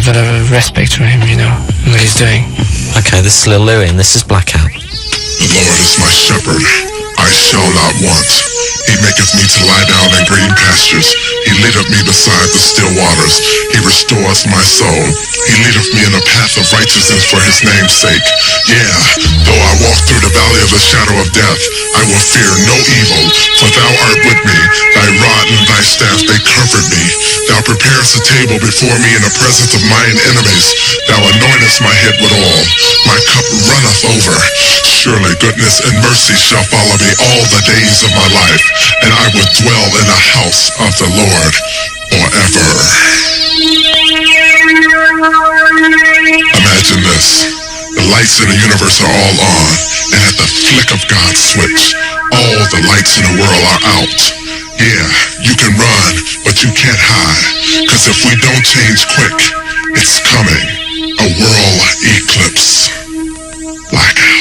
have a lot of respect for him, you know, what he's doing. Okay, this is Lil Louie and this is Blackout. The Lord is my shepherd, I shall not want. He maketh me to lie down in green pastures. He leadeth me beside the still waters. He restoreth my soul. He leadeth me in a path of righteousness for his name's sake. Yeah, though I walk through the valley of the shadow of death, I will fear no evil, for thou art with me. Thy rod and thy staff, they comfort me. Thou preparest a table before me in the presence of mine enemies. Thou anointest my head with oil. My cup runneth over. Surely goodness and mercy shall follow me all the days of my life, and I will dwell in the house of the Lord forever. Imagine this. The lights in the universe are all on, and at the flick of God's switch, all the lights in the world are out. Yeah, you can run, but you can't hide, cause if we don't change quick, it's coming. A world eclipse. Blackout.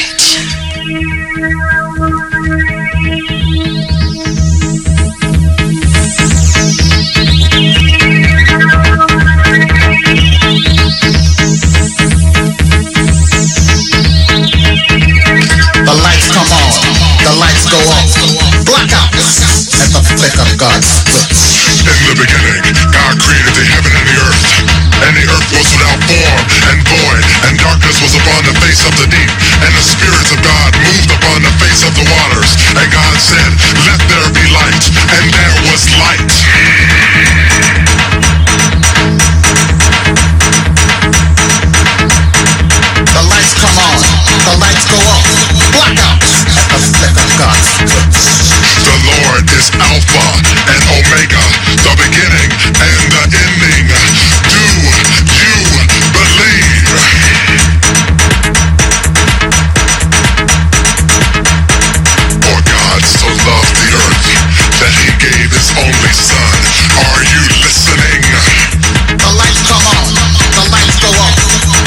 The lights come on, the lights go off. Blackout at the flick of God's switch. In the beginning, God created the heaven and the earth. And the earth was without form and void, and darkness was upon the face of the deep, and the spirits of God moved upon the face of the waters. And God said, let there be light, and there was light. The lights come on, the lights go off. Blackout at the flick of God's switch. The Lord is Alpha and Omega, the beginning and the ending. Do you believe? For God so loved the earth that he gave his only son. Are you listening? The lights come on, the lights go off.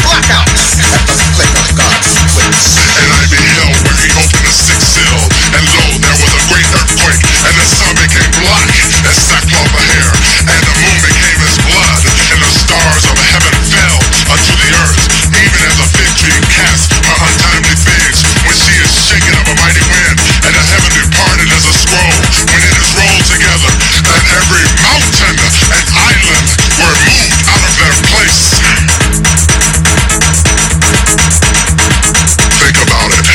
Blackout at the flick of God's switch. And I beheld where he opened the sixth seal, and lo, there was a great earthquake, and the sun became black as sackcloth of hair, and the moon became as blood, and the stars of heaven fell unto the earth, even as a fig tree casts her untimely figs when she is shaken of a mighty wind, and the heaven departed as a scroll when it is rolled together, and every mountain and island were moved out of their place. Think about it.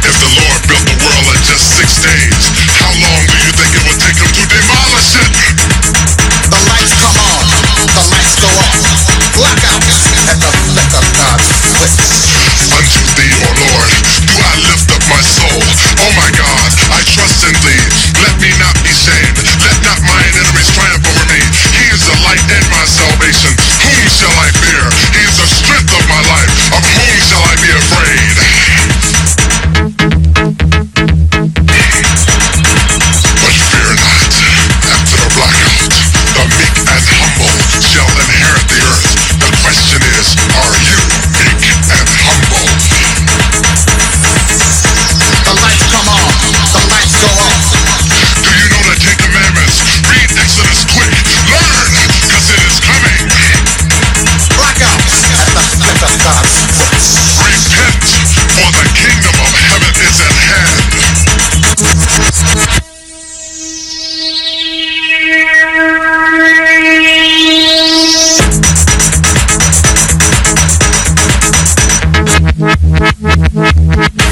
If the Lord built the world in just 6 days, how long do you think it would take him to demolish it? The lights come on, the lights go off. Blackout at the flick of God's switch. Unto thee, O Lord, do I lift up my soul. Oh my God, I trust in thee. Let me not be shamed. Let not mine enemies triumph over me. He is the light and my salvation. Whom shall I fear? He is the strength of my life. Of whom shall I be afraid? But fear not. After the blackout, the meek and humble shall inherit the earth. The question is, are you meek and humble? The lights come on, the lights go off. Do you know the 10 Commandments? Read Exodus quick. Learn, cause it is coming. Blackout at the flick of God's switch. Repent, for the kingdom of heaven is at hand.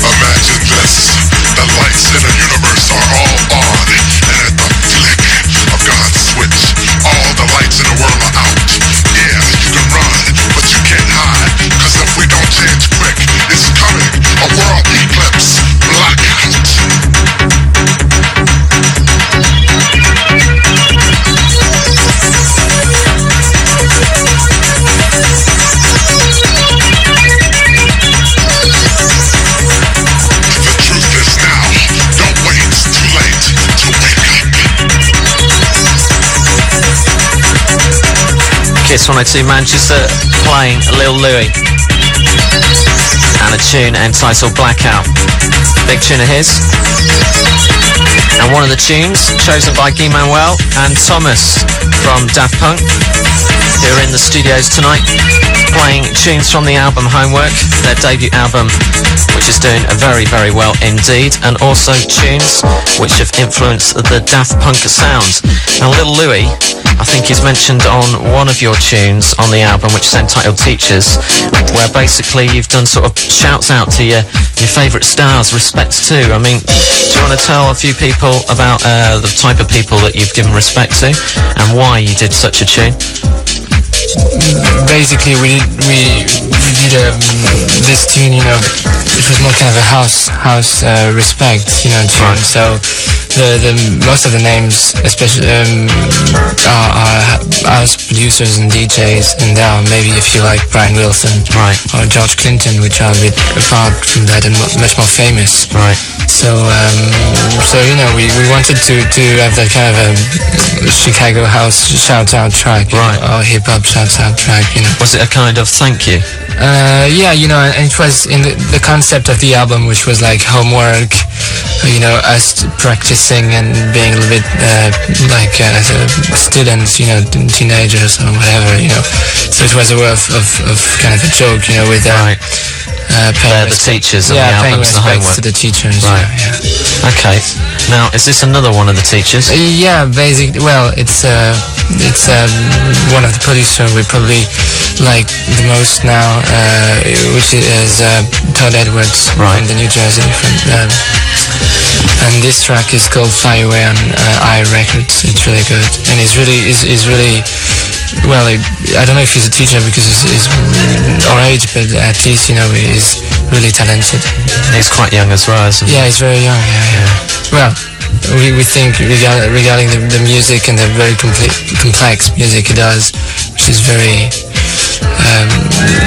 Imagine this. The lights in the universe are all on, and at the flick of God's switch, all the lights in the world are out. Yeah, you can run, but you can't hide, cause if we don't change quick, it's coming. A world eclipse. Blackout. The truth is now. Don't wait. It's too late to wake up. Kiss 102 Manchester playing Lil Louie and a tune entitled Blackout. Big tune of his. And one of the tunes chosen by Guy Manuel and Thomas from Daft Punk, who are in the studios tonight. playing tunes from the album Homework, their debut album, which is doing very, very well indeed, and also tunes which have influenced the Daft Punk sound. Now, Little Louis, I think he's mentioned on one of your tunes on the album, which is entitled Teachers, where basically you've done sort of shouts out to your favourite stars, respects to. I mean, do you want to tell a few people about the type of people that you've given respect to and why you did such a tune? Basically, we did this tune, you know, it was more kind of a house respect, you know, tune. Right. So the most of the names, especially are house producers and DJs, and there are maybe a few like Brian Wilson, right, or George Clinton, which are a bit apart from that and much more famous. Right. So you know, we wanted to have that kind of a Chicago house shout-out track, right, or hip-hop shout-out track, you know. Was it a kind of thank you? Yeah, you know, and it was in the concept of the album, which was like homework, you know, us practicing and being a little bit like students, you know, teenagers or whatever, you know. So it was a way of kind of a joke, you know, with right. Paying the teachers and yeah, the paying albums, the respects homework. to the teachers. Right. Yeah. Okay. Now, is this another one of the teachers? Yeah, basically. Well, it's one of the producers we probably like the most now, which is Todd Edwards, right, from the New Jersey. And this track is called Fly Away on I Records. It's really good, and he's really well. I don't know if he's a teacher because he's our age, but at least, you know, he's really talented. He's quite young as well, isn't he? Yeah, he's very young. Yeah. Well, we think regarding the music and the very complex music he does, which is very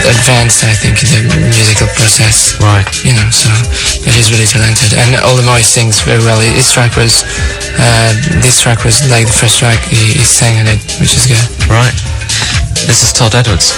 advanced, I think, in the musical process. Right. You know, so but he's really talented, and all the more he sings very well. This track was like the first track he sang on it, which is good. Right. This is Todd Edwards.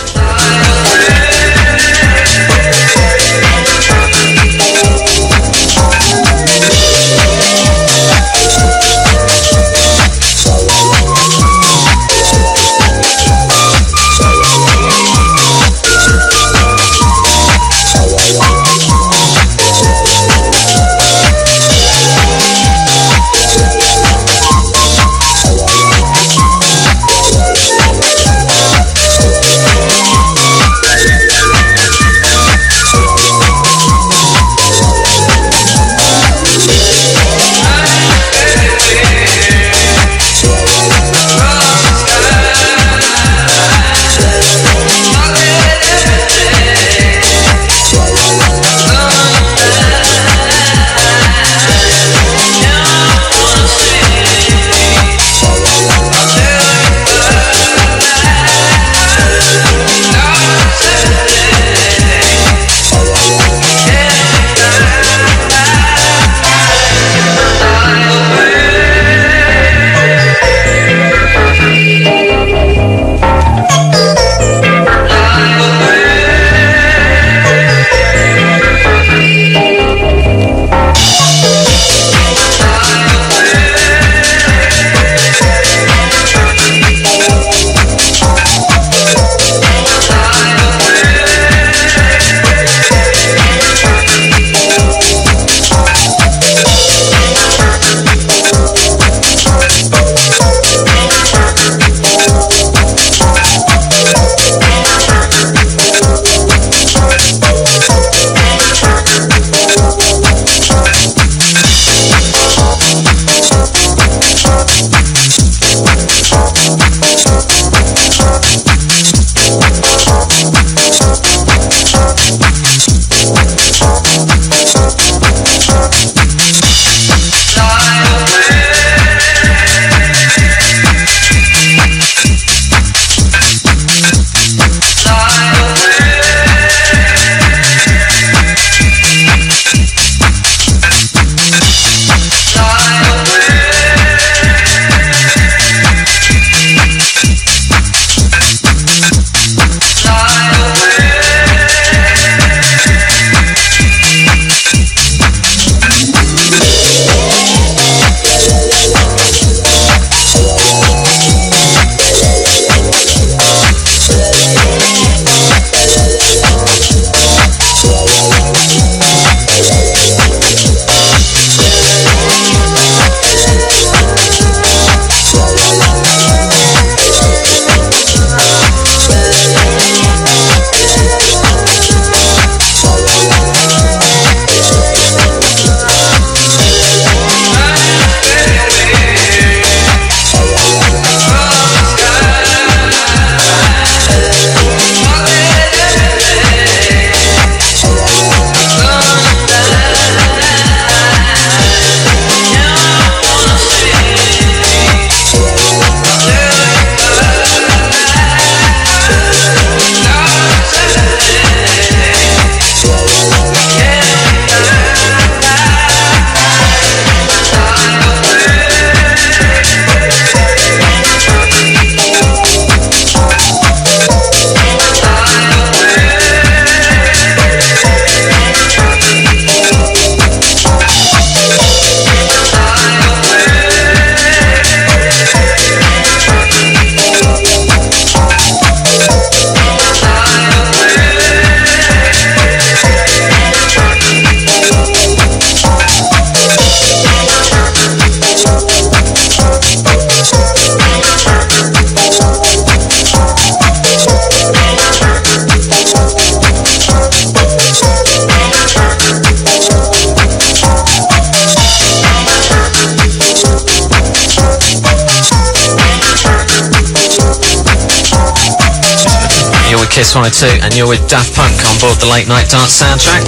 with Kiss 102, and you're with Daft Punk on board the Late Night Dance soundtrack.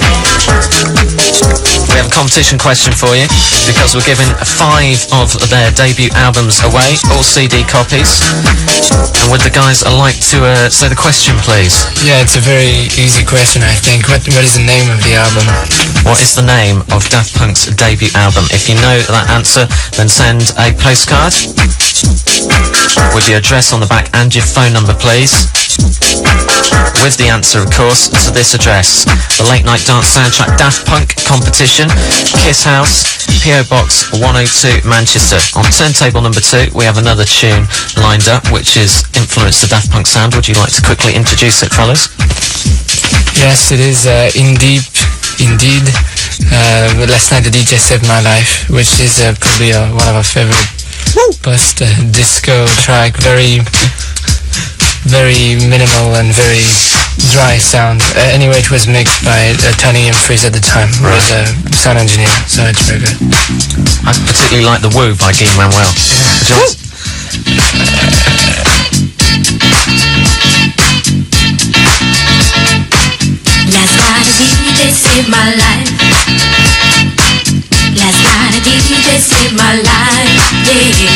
We have a competition question for you, because we're giving 5 of their debut albums away, all CD copies. And would the guys like to say the question, please? Yeah, it's a very easy question, I think. What is the name of the album? What is the name of Daft Punk's debut album? If you know that answer, then send a postcard with your address on the back and your phone number, please. With the answer, of course, to this address. The Late Night Dance soundtrack Daft Punk competition, Kiss House, PO Box 102, Manchester. On turntable number 2, we have another tune lined up, which has influenced the Daft Punk sound. Would you like to quickly introduce it, fellas? Yes, it is Indeed. Last night the DJ saved my life, which is probably one of our favorite post-disco track. Very minimal and very dry sound. Anyway, it was mixed by Tony and Freeze at the time, who was a sound engineer, so it's very good. I particularly like the Woo by Guy Manuel. Jess? Last night a DJ saved my life. Last night a DJ saved my life, yeah.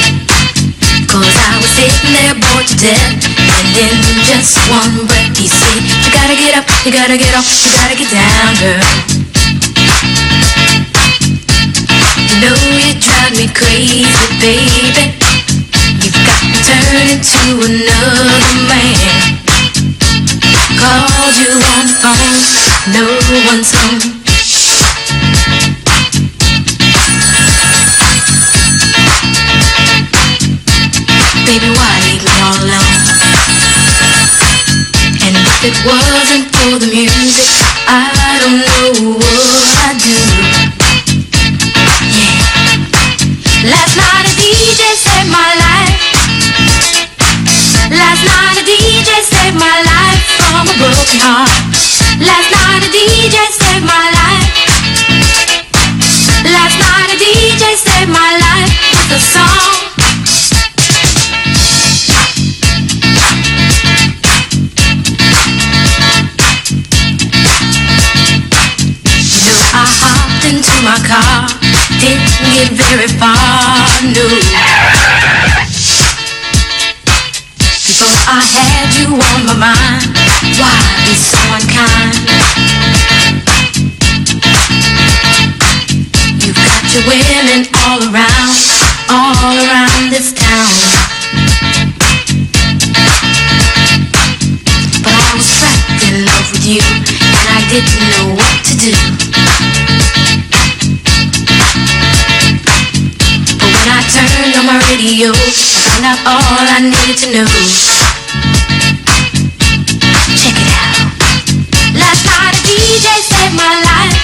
'Cause I was sitting there bored to death, and in just one breath he said, you gotta get up, you gotta get off, you gotta get down, girl. You know you drive me crazy, baby. You've got to turn into another man. Called you on the phone, no one's home. Baby, why leave me all alone? And if it wasn't for the music, I don't know what I'd do. Yeah. Last night a DJ saved my life. Last night a DJ saved my life from a broken heart. Last night a DJ saved my life. Last night a DJ saved my life with a song. I hopped into my car, didn't get very far, no. Before I had you on my mind, why be so unkind? You've got your women all around this town. But I was trapped in love with you, and I didn't know what to do. But when I turned on my radio, I found out all I needed to know. Check it out. Last night a DJ saved my life.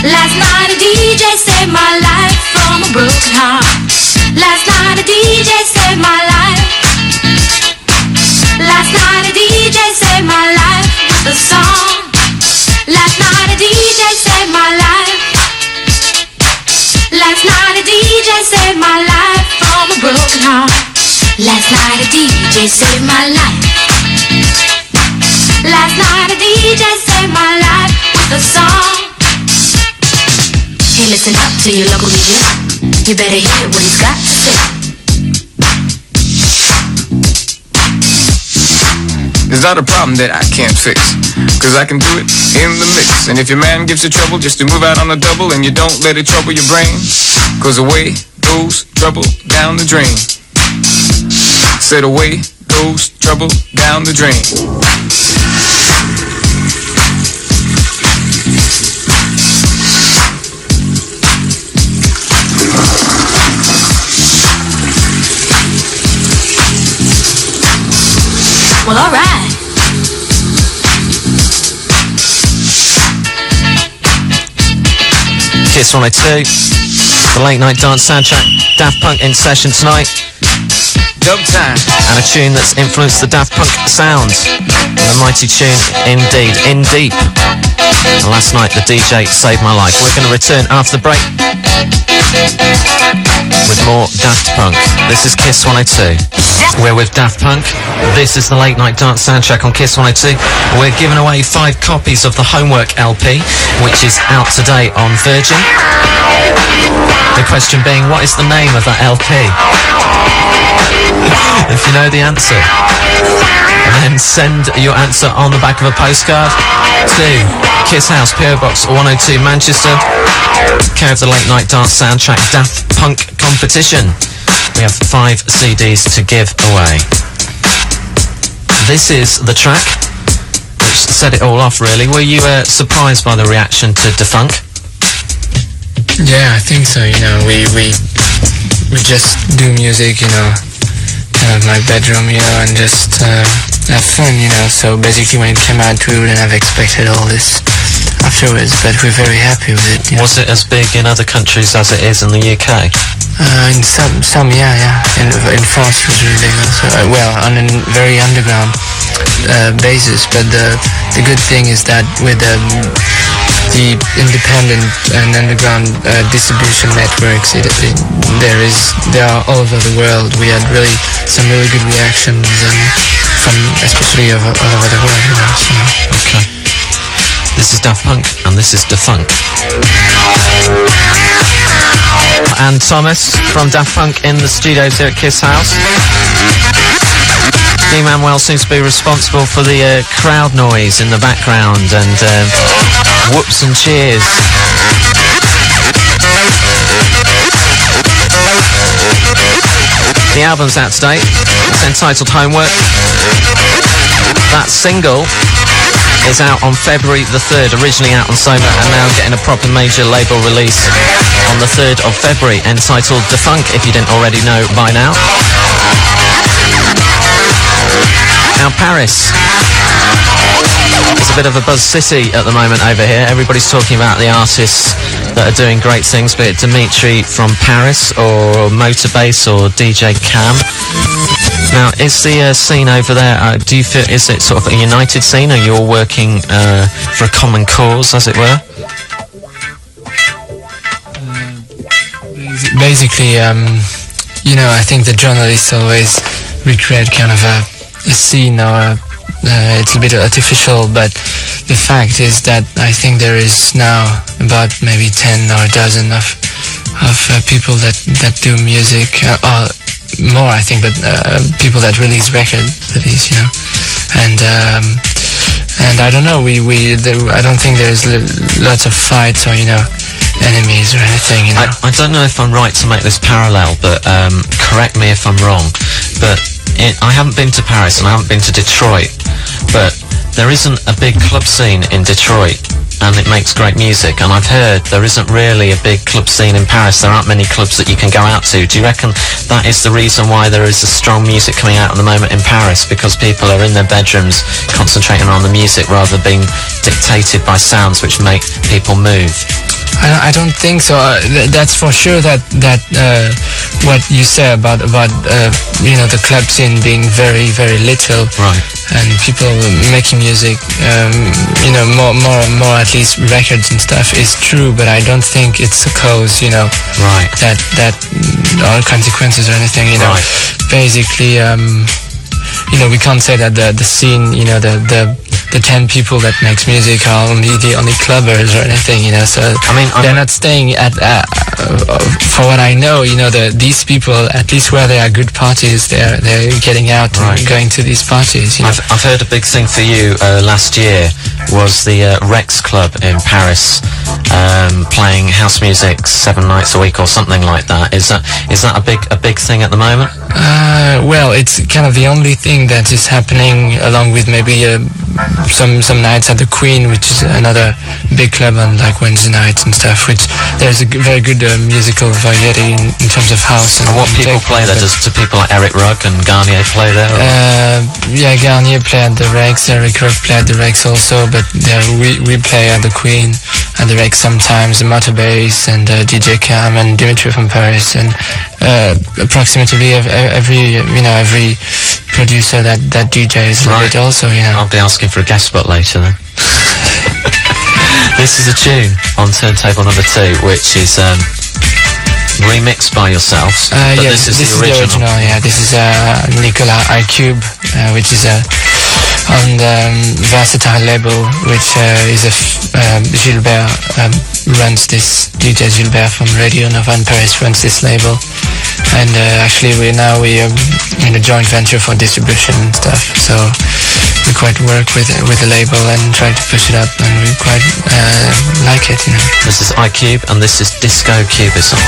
Last night a DJ saved my life from a broken heart. Last night a DJ saved my life. Last night a DJ saved my life with a song. Last night a DJ saved my life. Last night a DJ saved my life from a broken heart. Last night a DJ saved my life. Last night a DJ saved my life with a song. Hey, listen up to your local DJ. You better hear what he's got to say. There's not a problem that I can't fix, 'cause I can do it in the mix. And if your man gives you trouble, just to move out on the double, and you don't let it trouble your brain, 'cause away goes trouble down the drain. Said away goes trouble down the drain. Well, alright. Kiss 102, the Late Night Dance soundtrack, Daft Punk in session tonight. Dub time. And a tune that's influenced the Daft Punk sound. The mighty tune, Indeed, In Deep. And last night, the DJ saved my life. We're going to return after the break with more Daft Punk. This is Kiss 102. We're with Daft Punk. This is the Late Night Dance soundtrack on Kiss 102. We're giving away 5 copies of the Homework LP, which is out today on Virgin. The question being, what is the name of that LP? If you know the answer, then send your answer on the back of a postcard to Kiss House, PO Box 102 Manchester, care of the Late Night Dance soundtrack Daft Punk competition. We have 5 CDs to give away. This is the track which set it all off, really. Were you surprised by the reaction to Defunk? Yeah, I think so. You know, we just do music, you know, kind of my bedroom, you know, and just have fun, you know. So basically, when it came out, we wouldn't have expected all this afterwards, but we're very happy with it. Was it as big in other countries as it is in the UK? In some, yeah. In France, it was really big also. Well, on a very underground basis. But the good thing is that with the independent and underground distribution networks, they are all over the world. We had some really good reactions, and from especially all over the world, you know. So. Okay. This is Daft Punk, and this is Defunk. And Thomas from Daft Punk in the studios here at Kiss House. D-Manuel seems to be responsible for the crowd noise in the background and whoops and cheers. The album's out today. It's entitled Homework. That single is out on February the 3rd, originally out on Soma, and now getting a proper major label release on the 3rd of February, entitled Defunk, if you didn't already know by now. Now, Paris is a bit of a buzz city at the moment over here. Everybody's talking about the artists that are doing great things, be it Dimitri from Paris or Motorbase or DJ Cam. Now, is the scene over there, do you feel, is it sort of a united scene, or you're all working for a common cause, as it were? Basically, you know, I think the journalists always recreate kind of a scene, or it's a bit artificial, but the fact is that I think there is now about maybe 10 or a dozen of people that do music, or more, I think, but people that release records, you know, and I don't know, I don't think there's lots of fights or, you know, enemies or anything, you know. I don't know if I'm right to make this parallel, but correct me if I'm wrong, but I haven't been to Paris and I haven't been to Detroit, but there isn't a big club scene in Detroit, and it makes great music, and I've heard there isn't really a big club scene in Paris. There aren't many clubs that you can go out to. Do you reckon that is the reason why there is a strong music coming out at the moment in Paris, because people are in their bedrooms concentrating on the music rather than being dictated by sounds which make people move? I don't think so. That's for sure that what you say about you know, the club scene being very, very little, right, and people making music, you know, more at least records and stuff is true, but I don't think it's a cause, you know, right, that or consequences or anything, you know. Right. Basically, you know, we can't say that the scene, you know, the 10 people that makes music are the only clubbers or anything, you know. So I mean, they're not staying at for what I know, you know, these people, at least where there are good parties, they're getting out, right, and going to these parties, you know. I've heard a big thing for you last year was the Rex Club in Paris, playing house music 7 nights a week or something like that. Is that a big thing at the moment? Well, it's kind of the only thing that is happening, along with maybe some nights at the Queen, which is another big club on like Wednesday nights and stuff, which there's a very good musical variety in terms of house. And what people play there? Do people like Eric Rugg and Garnier play there? Yeah, Garnier play at the Rex, Eric Rugg play at the Rex also, but we play at the Queen, at the Rex sometimes, the Motorbase and DJ Cam and Dimitri from Paris, and approximately every producer that DJs, right, also, you know. I'll be asking for a guest spot later then. This is a tune on turntable number 2, which is remixed by yourselves. But Yes, this is the original. Yeah, this is Nicolas iCube, which is on the Versatile label, which is Gilbert runs this. DJ Gilbert from Radio Nova in Paris runs this label, and actually we're in a joint venture for distribution and stuff. So we quite work with the label and try to push it up, and we quite like it. This is iCube, and this is Disco Cubism.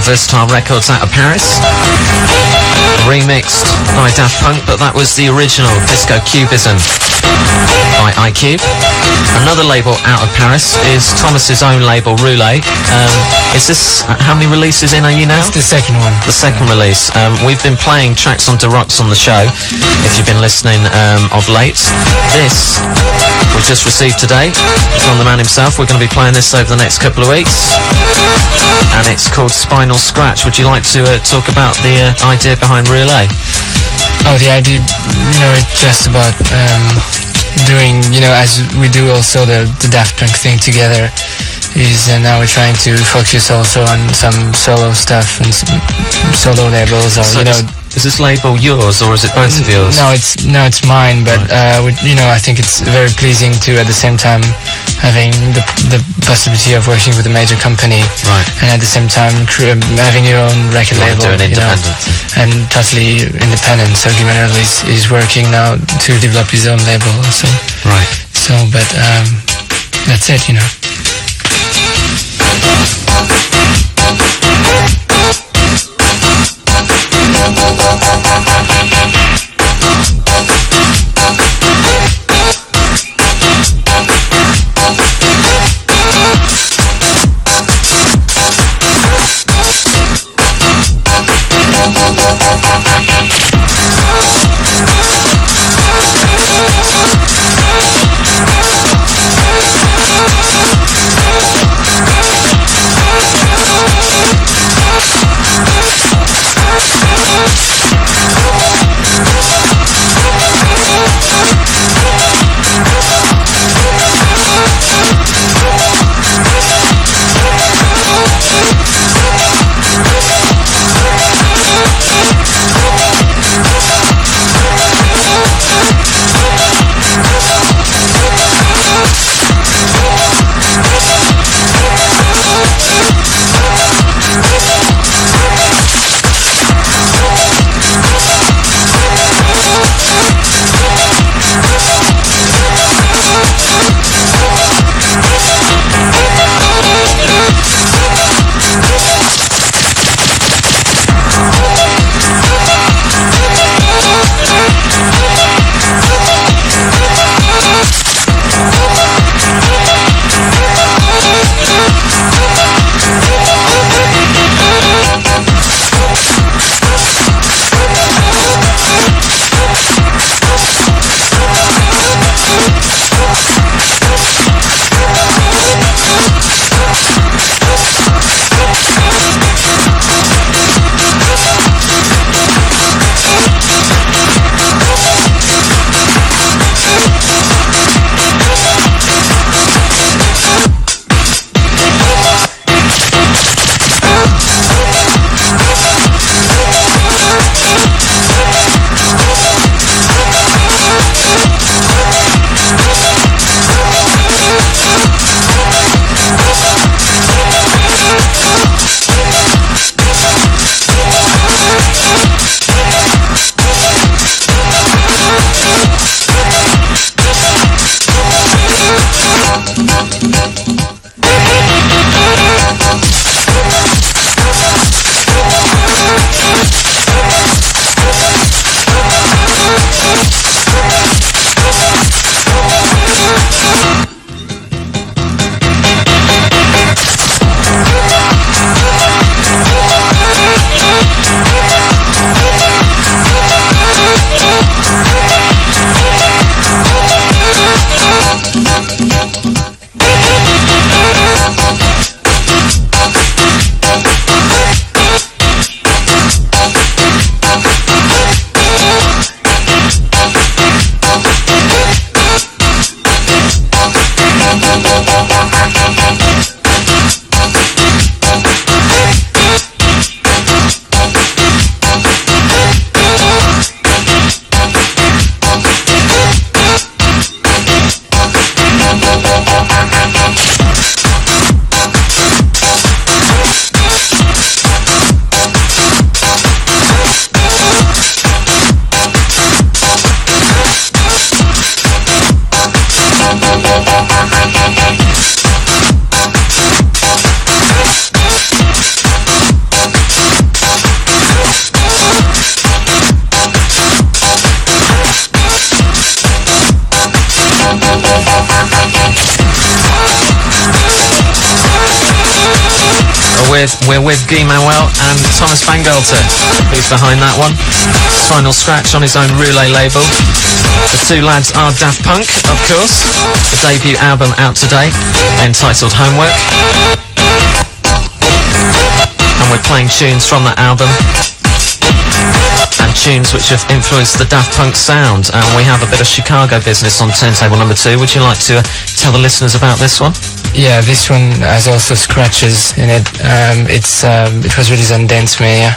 Versatile Records out of Paris, remixed by Daft Punk, but that was the original Disco Cubism by iCube. Another label out of Paris is Thomas's own label, Roulé. Is this, how many releases in are you now? It's the second one. The second release. We've been playing tracks on Deluxe on the show, if you've been listening of late. This we just received today from the man himself. We're going to be playing this over the next couple of weeks, and it's called Spinal Scratch. Would you like to talk about the idea behind Roulé? Oh, the idea, it's just about doing, as we do also the Daft Punk thing together, is now we're trying to focus also on some solo stuff and some solo labels, or so is this label yours, or is it both of yours? No, it's mine, but I think it's very pleasing to at the same time having the possibility of working with a major company, right, and at the same time having your own record label, and totally independent. So Guimarães is working now to develop his own label also. Right. So, but that's it, we're with Guy Manuel and Thomas Bangalter, who's behind that one. Final Scratch on his own Roulé label. The two lads are Daft Punk, of course. The debut album out today, entitled Homework. And we're playing tunes from that album. And tunes which have influenced the Daft Punk sound. And we have a bit of Chicago business on turntable number 2. Would you like to tell the listeners about this one? Yeah, this one has also scratches in it. It was released on Dance Mania.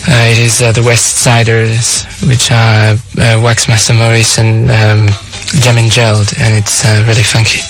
It is the West Siders, which are Waxmaster Morris and Jammin' Gelled, and it's really funky.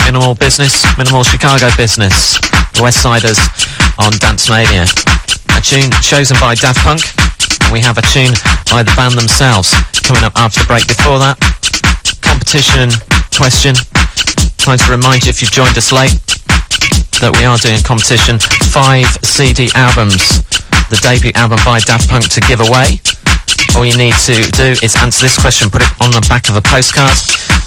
Minimal business, minimal Chicago business. The West Siders on Dance Mania. A tune chosen by Daft Punk. And we have a tune by the band themselves coming up after the break. Before that, competition question. Trying to remind you, if you've joined us late, that we are doing a competition. 5 CD albums, the debut album by Daft Punk to give away. All you need to do is answer this question, put it on the back of a postcard.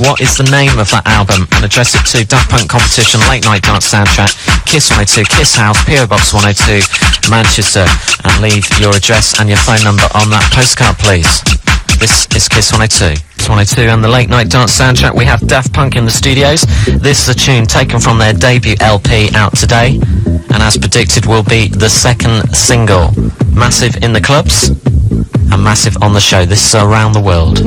What is the name of that album? And address it to Daft Punk Competition Late Night Dance Soundtrack, Kiss 102, Kiss House, PO Box 102, Manchester. And leave your address and your phone number on that postcard, please. This is Kiss 102. Kiss 102 and the Late Night Dance Soundtrack. We have Daft Punk in the studios. This is a tune taken from their debut LP out today. And as predicted, will be the second single. Massive in the clubs and massive on the show. This is Around the World.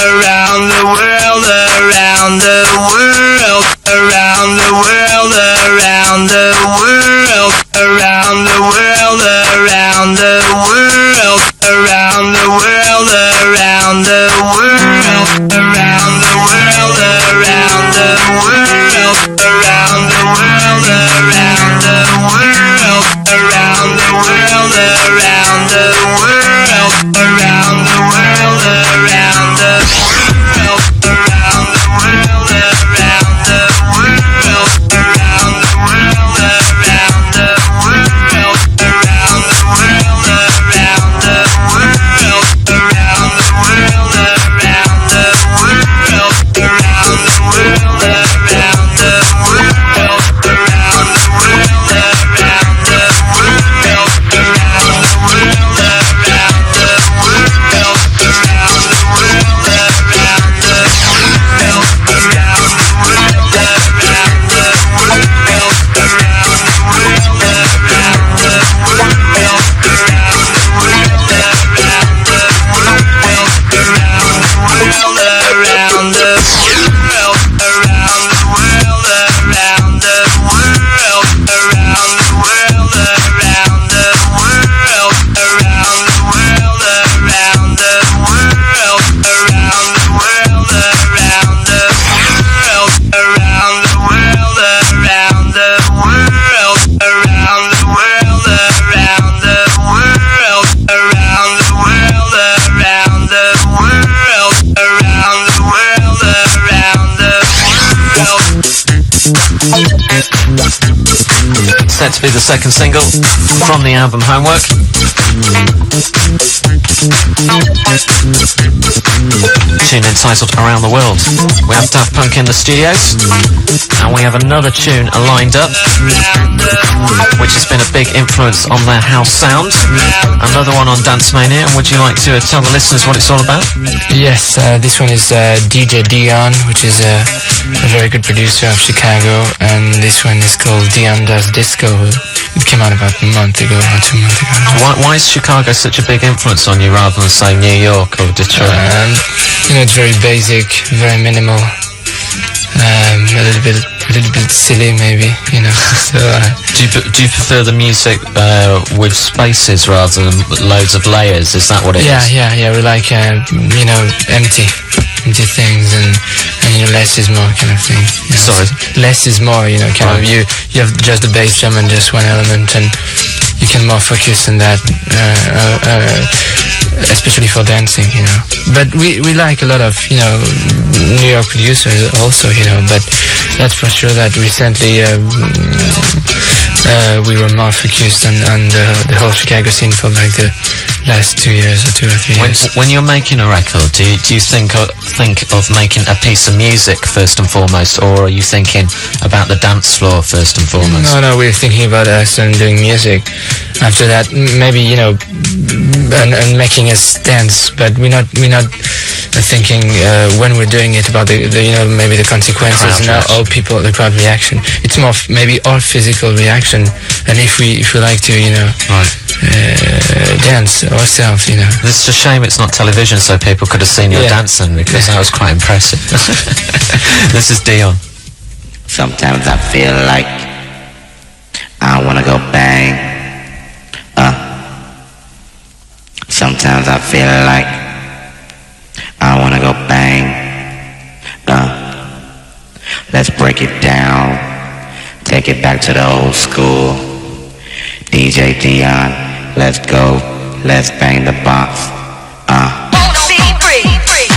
Around the world, around the world, around the world, around the world, around the world, around the world, around the world, around the world, around the world, around the world, around the world, around the world, around the world, around the world, around the world, around the Set to be the second single from the album Homework. Tune entitled Around the World. We have Daft Punk in the studios, and we have another tune lined up, which has been a big influence on their house sound. Another one on Dance Mania, and would you like to tell the listeners what it's all about? Yes, this one is DJ Dion, which is a very good producer of Chicago, and this one is called Dion Does Disco. It came out about a month ago or 2 months ago. Why is Chicago such a big influence on you rather than, say, New York or Detroit? You know, it's very basic, very minimal, a little bit silly maybe, you know. So, do you prefer the music with spaces rather than loads of layers? Is that what it is? Yeah. We like you know, empty things, and you know, less is more kind of thing. You know? Sorry? Less is more, you know, kind of. You have just the bass drum and just one element, and you can more focus on that, especially for dancing, you know. But we like a lot of, you know, New York producers also, you know, but that's for sure that recently we were more focused on the whole Chicago scene for like the last 2 years or 2 or 3 years. When you're making a record, do you think of making a piece of music first and foremost, or are you thinking about the dance floor first and foremost? No, we're thinking about us and doing music. After that, maybe, you know, and making us dance, but we're not thinking when we're doing it about the you know, maybe the consequences, not all people, the crowd reaction. It's more maybe all physical reaction, and if we like to, you know, dance ourselves, you know. It's a shame it's not television, so people could have seen you dancing, because that was quite impressive. This is Dion. Sometimes I feel like I wanna go bang. Sometimes I feel like I wanna go bang. Let's break it down. Take it back to the old school. DJ Dion, let's go. Let's bang the box. Wanna be free.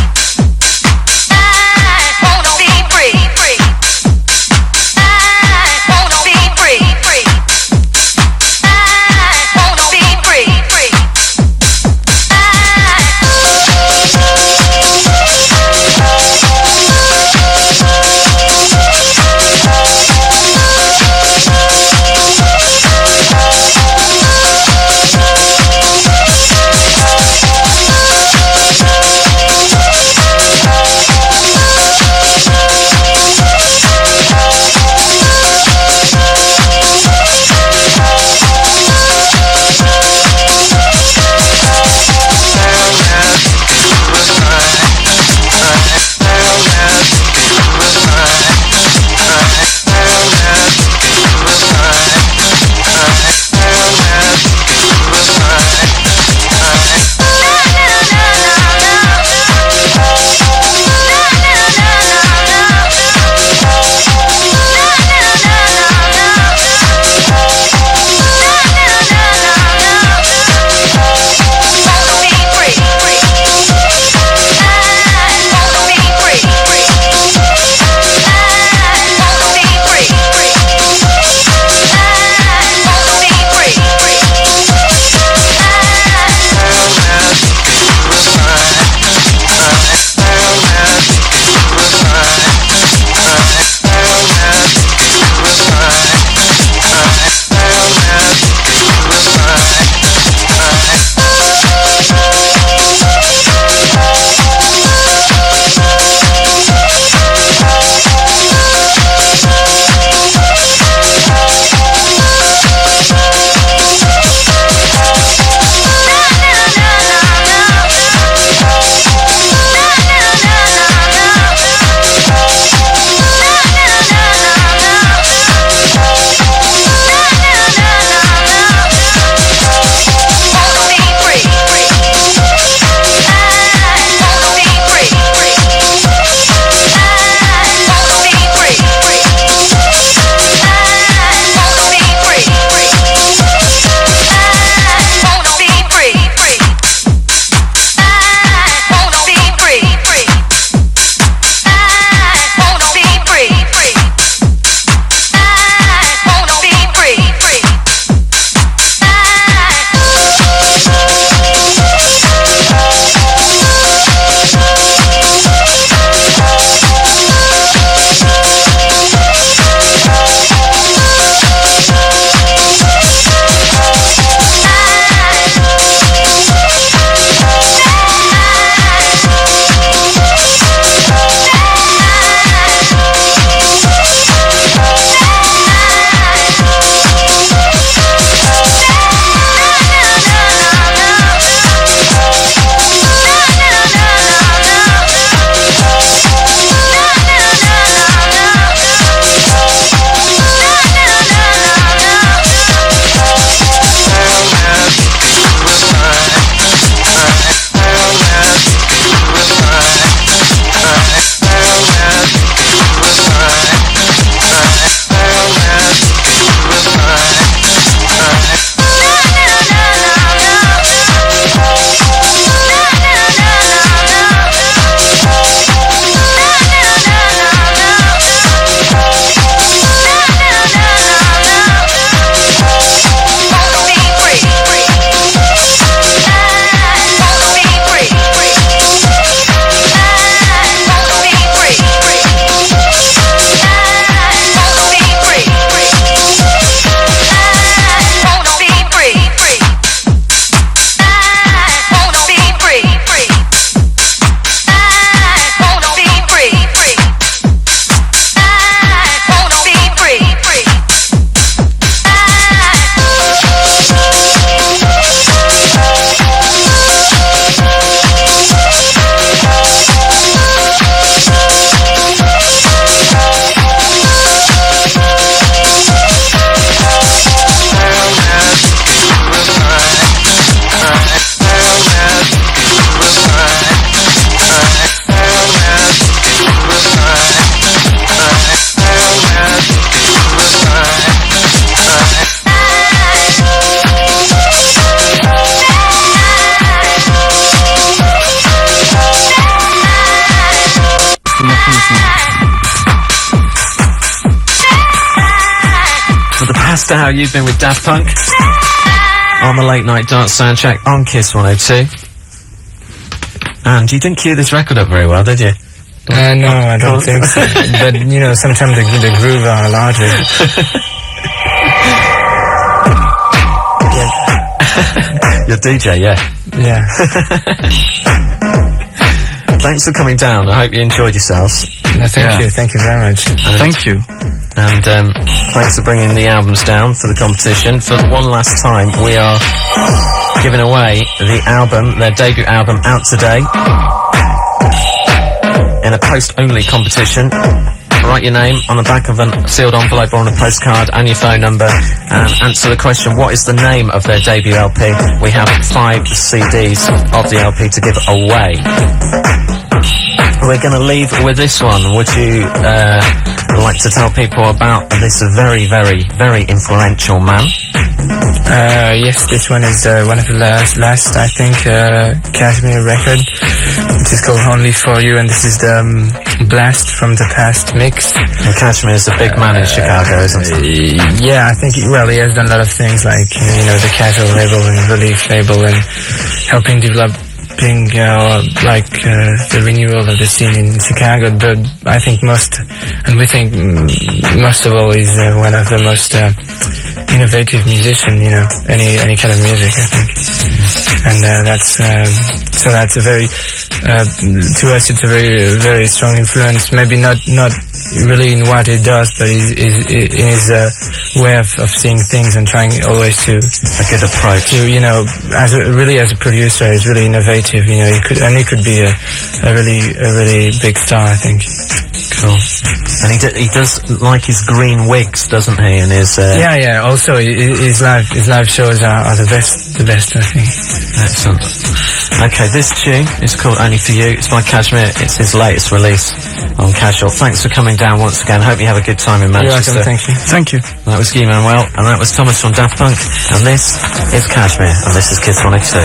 For the past hour, you've been with Daft Punk on the Late Night Dance Soundtrack on Kiss 102. And you didn't cue this record up very well, did you? No, I don't think so. But, you know, sometimes the groove are larger. You're DJ, yeah. Yeah. Thanks for coming down. I hope you enjoyed yourselves. No, thank you. Thank you very much. Thank you. And thanks for bringing the albums down for the competition. For one last time, we are giving away the album, their debut album, out today in a post-only competition. Write your name on the back of a sealed envelope or on a postcard and your phone number and answer the question, what is the name of their debut LP? We have 5 CDs of the LP to give away. We're going to leave with this one. Would you like to tell people about this very, very, very influential man? Yes, this one is one of the last I think, Cassius record, which is called Only For You, and this is the Blast from the Past mix. And Cassius is a big man in Chicago, isn't he? Yeah, I think, well, he has done a lot of things, like, you know, the Casual label and Relief label, and helping developing the renewal of the scene in Chicago. But I think most of all, he's one of the most innovative musician, you know, any kind of music, I think. And that's a very to us it's a very, very strong influence. Maybe not really in what he does, but in his way of seeing things and trying always to a good approach. To, you know, as a producer, he's really innovative. You know, he could be a really big star, I think. Cool. And he does like his green wigs, doesn't he? And his yeah. Also, his live shows are the best, I think. Excellent. Okay, this tune is called Only For You. It's by Cassius. It's his latest release on Casual. Thanks for coming down once again. Hope you have a good time in Manchester. You're welcome, thank you. Thank you. That was Guy Manuel, and that was Thomas from Daft Punk. And this is Cassius, and this is Kiss 102.